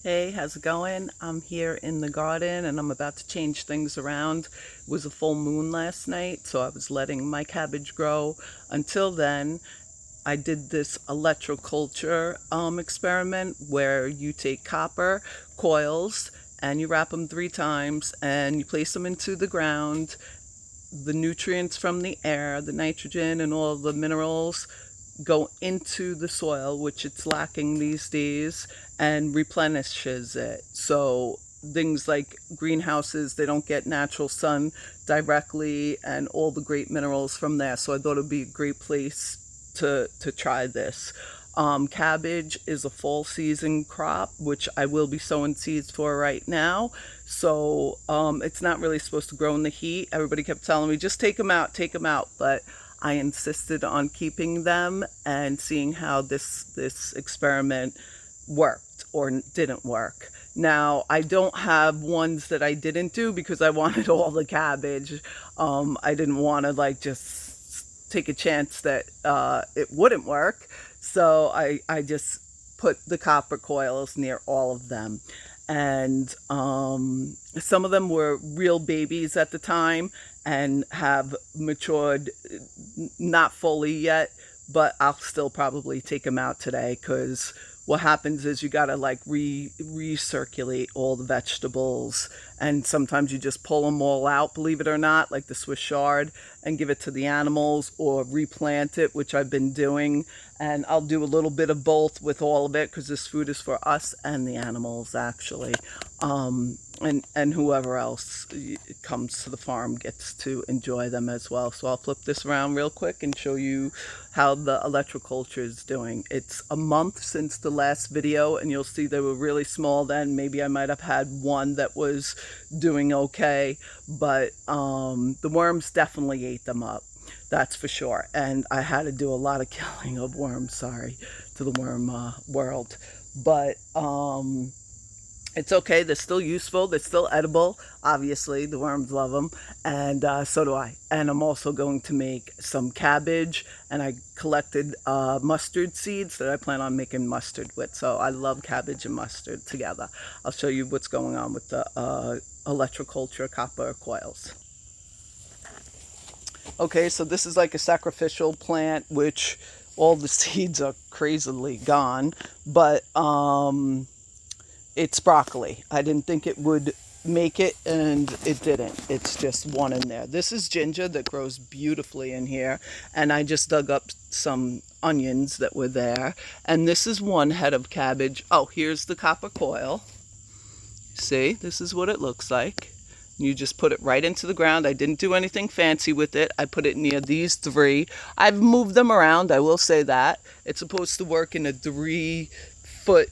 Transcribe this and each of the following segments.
Hey, how's it going? I'm here in the garden and I'm about to change things around. It was a full moon last night, so I was letting my cabbage grow. Until then, I did this electroculture experiment where you take copper coils and you wrap them 3 times and you place them into the ground. The nutrients from the air, the nitrogen and all the minerals go into the soil, which it's lacking these days, and replenishes it. So things like greenhouses, they don't get natural sun directly and all the great minerals from there. So I thought it would be a great place to try this. Cabbage is a fall season crop, which I will be sowing seeds for right now. So it's not really supposed to grow in the heat. Everybody kept telling me, just take them out, take them out. But I insisted on keeping them and seeing how this experiment worked or didn't work. Now, I don't have ones that I didn't do because I wanted all the cabbage. I didn't want to just take a chance that it wouldn't work. So I just put the copper coils near all of them. And some of them were real babies at the time and have matured, not fully yet, but I'll still probably take them out today because what happens is you gotta recirculate all the vegetables, and sometimes you just pull them all out, believe it or not, like the Swiss chard, and give it to the animals or replant it, which I've been doing. And I'll do a little bit of both with all of it because this food is for us and the animals, actually. And whoever else comes to the farm gets to enjoy them as well. So I'll flip this around real quick and show you how the electroculture is doing. It's a month since the last video, and you'll see they were really small then. Maybe I might have had one that was doing okay, but the worms definitely ate them up. That's for sure. And I had to do a lot of killing of worms, sorry to the worm world. But it's okay. They're still useful. They're still edible. Obviously, the worms love them, and so do I. And I'm also going to make some cabbage, and I collected mustard seeds that I plan on making mustard with. So I love cabbage and mustard together. I'll show you what's going on with the electroculture copper coils. Okay, so this is like a sacrificial plant, which all the seeds are crazily gone, but it's broccoli. I didn't think it would make it, and it didn't. It's just one in there. This is ginger that grows beautifully in here, and I just dug up some onions that were there, and this is one head of cabbage. Oh, here's the copper coil. See, this is what it looks like. You just put it right into the ground. I didn't do anything fancy with it. I put it near these 3. I've moved them around, I will say that. It's supposed to work in a 3-foot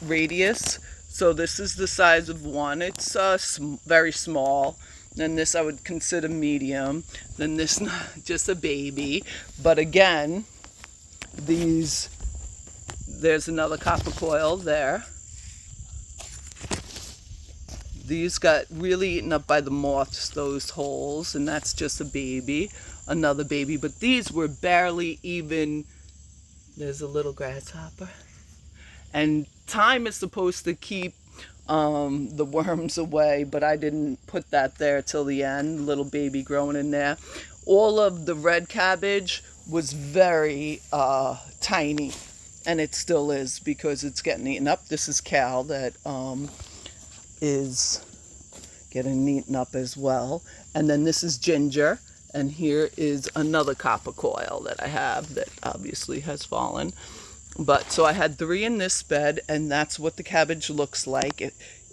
radius. So this is the size of one. It's very small. Then this I would consider medium. Then this just a baby. But again, there's another copper coil there. These got really eaten up by the moths, those holes, and that's just a baby, another baby. But these were barely even, there's a little grasshopper. And thyme is supposed to keep the worms away, but I didn't put that there till the end, little baby growing in there. All of the red cabbage was very tiny, and it still is because it's getting eaten up. This is Cal that is getting eaten up as well. And then this is ginger, and here is another copper coil that I have that obviously has fallen. But so I had 3 in this bed, and that's what the cabbage looks like.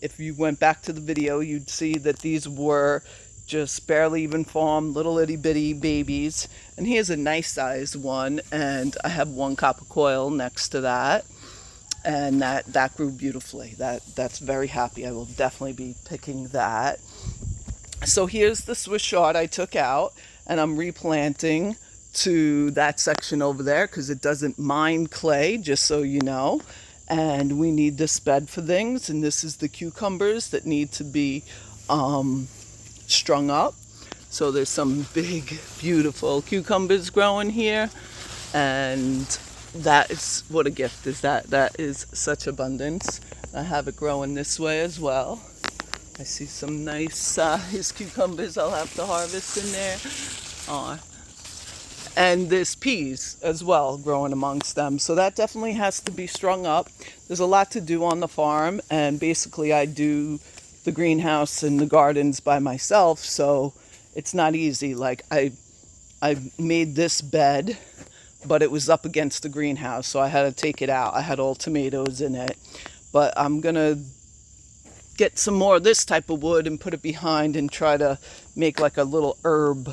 If you went back to the video, you'd see that these were just barely even formed, little itty bitty babies. And here's a nice sized one, and I have 1 copper coil next to that. And that grew beautifully. That's very happy. I will definitely be picking that. So here's the Swiss chard I took out, and I'm replanting to that section over there because it doesn't mind clay, just so you know. And we need this bed for things, and this is the cucumbers that need to be strung up. So there's some big, beautiful cucumbers growing here, and that is what a gift is. That is such abundance. I have it growing this way as well. I see some nice sized cucumbers I'll have to harvest in there. And there's peas as well growing amongst them. So that definitely has to be strung up. There's a lot to do on the farm, and basically I do the greenhouse and the gardens by myself, so it's not easy. Like I made this bed, but it was up against the greenhouse, so I had to take it out. I had all tomatoes in it. But I'm gonna get some more of this type of wood and put it behind and try to make like a little herb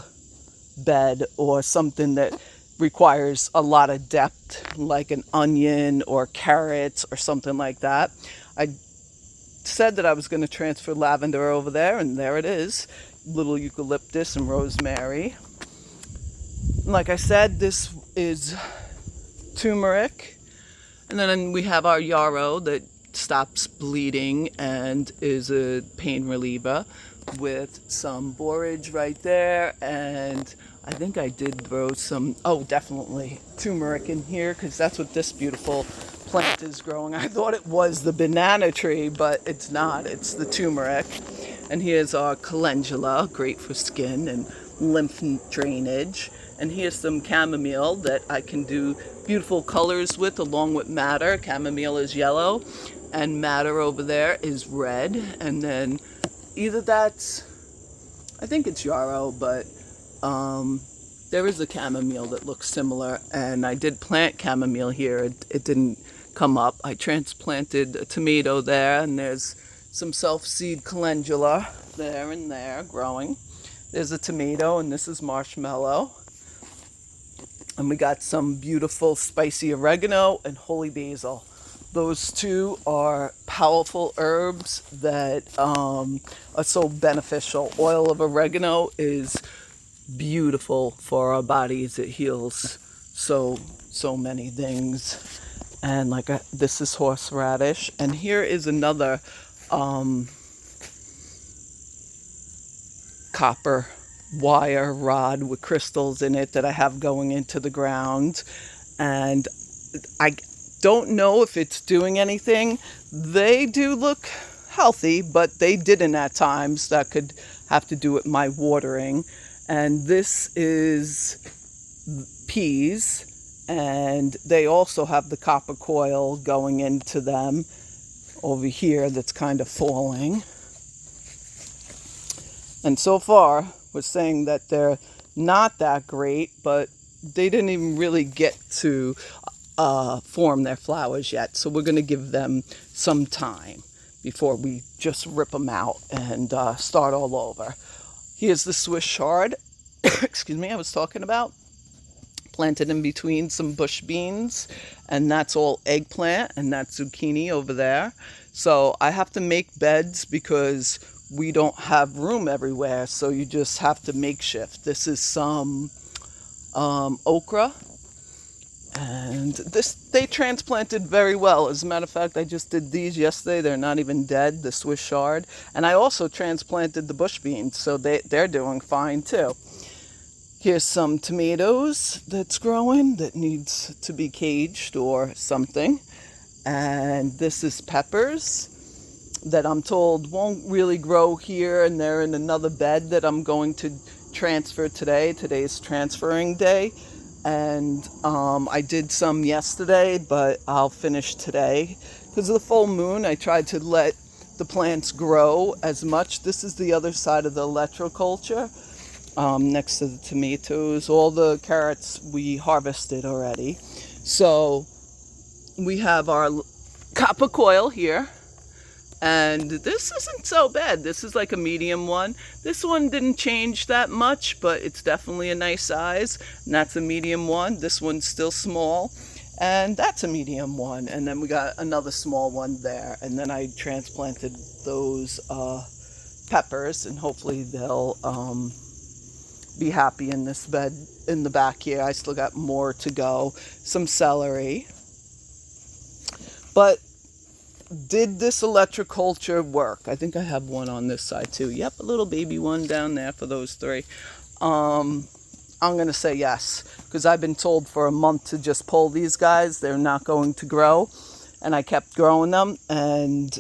bed or something that requires a lot of depth, like an onion or carrots or something like that. I said that I was going to transfer lavender over there, and there it is. Little eucalyptus and rosemary. Like I said, this is turmeric. And then we have our yarrow that stops bleeding and is a pain reliever, with some borage right there. And I think I did throw some, oh, definitely turmeric in here, because that's what this beautiful plant is growing. I thought it was the banana tree, but it's not. It's the turmeric. And here's our calendula, great for skin and lymph drainage. And here's some chamomile that I can do beautiful colors with, along with madder. Chamomile is yellow, and madder over there is red. And then either that's, I think it's yarrow, but there is a chamomile that looks similar. And I did plant chamomile here. It didn't come up. I transplanted a tomato there, and there's some self-seed calendula there and there growing. There's a tomato, and this is marshmallow. And we got some beautiful spicy oregano and holy basil. Those two are powerful herbs that are so beneficial. Oil of oregano is beautiful for our bodies. It heals so many things. And like this is horseradish. And here is another copper wire rod with crystals in it that I have going into the ground. And I don't know if it's doing anything. They do look healthy, but they didn't at times. That could have to do with my watering. And this is peas, and they also have the copper coil going into them over here that's kind of falling. And so far, we're saying that they're not that great, but they didn't even really get to form their flowers yet. So we're going to give them some time before we just rip them out and start all over. Here's the Swiss chard, excuse me, I was talking about. Planted in between some bush beans, and that's all eggplant, and that's zucchini over there. So I have to make beds because we don't have room everywhere, so you just have to makeshift. This is some okra, and this they transplanted very well. As a matter of fact, I just did these yesterday. They're not even dead, the Swiss chard. And I also transplanted the bush beans, so they're doing fine too. Here's some tomatoes that's growing that needs to be caged or something. And this is peppers that I'm told won't really grow here, and they're in another bed that I'm going to transfer today. Today's transferring day. And I did some yesterday, but I'll finish today. Because of the full moon, I tried to let the plants grow as much. This is the other side of the electroculture. Next to the tomatoes. All the carrots we harvested already. So we have our copper coil here, and this isn't so bad. This is like a medium one. This one didn't change that much, but it's definitely a nice size, and that's a medium one. This one's still small, and that's a medium one. And then we got another small one there, and then I transplanted those peppers, and hopefully they'll be happy in this bed in the back here. I still got more to go. Some celery. But did this electroculture work? I think I have one on this side too. Yep, a little baby one down there for those three. I'm going to say yes, because I've been told for a month to just pull these guys. They're not going to grow. and I kept growing them, and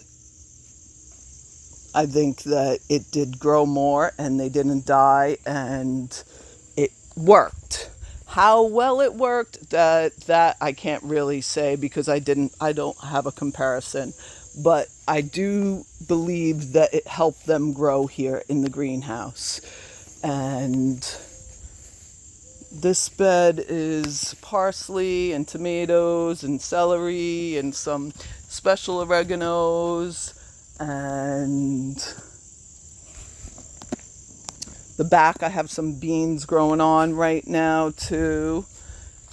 I think that it did grow more and they didn't die, and it worked. How well it worked, that I can't really say, because I don't have a comparison, but I do believe that it helped them grow here in the greenhouse. And this bed is parsley and tomatoes and celery and some special oreganos, and the back I have some beans growing on right now too.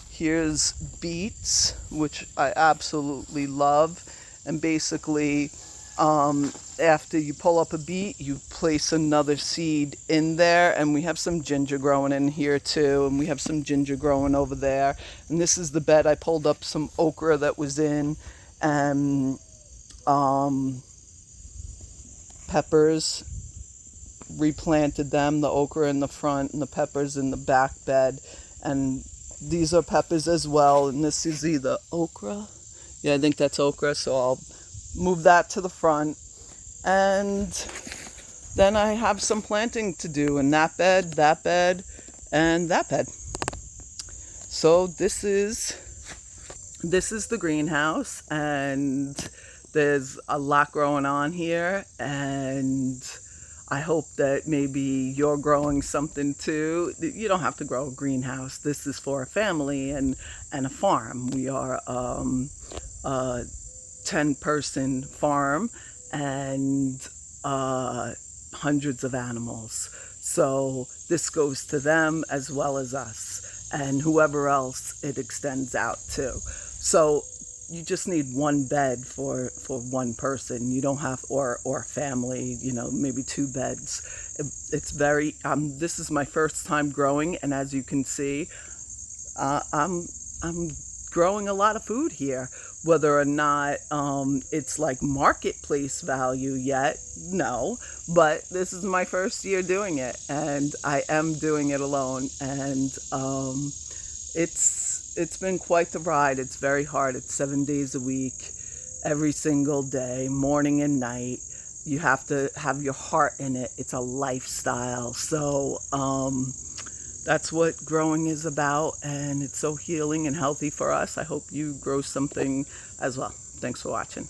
Here's beets, which I absolutely love. And basically, after you pull up a beet, you place another seed in there. And we have some ginger growing in here too. And we have some ginger growing over there. And this is the bed I pulled up some okra that was in. And peppers, replanted them, the okra in the front and the peppers in the back bed. And these are peppers as well, and this is either okra. Yeah, I think that's okra, so I'll move that to the front. And then I have some planting to do in that bed, and that bed. So this is the greenhouse, and there's a lot growing on here, and I hope that maybe you're growing something too. You don't have to grow a greenhouse. This is for a family and a farm. We are a 10-person farm and hundreds of animals. So this goes to them as well as us and whoever else it extends out to. So you just need one bed for one person. You don't have, or a family, maybe 2 beds. It's very, this is my first time growing, and as you can see, I'm growing a lot of food here. Whether or not it's like marketplace value yet, no, but this is my first year doing it, and I am doing it alone, and it's been quite the ride. It's very hard. It's 7 days a week, every single day, morning and night. You have to have your heart in it. It's a lifestyle. So that's what growing is about, and it's so healing and healthy for us. I hope you grow something as well. Thanks for watching.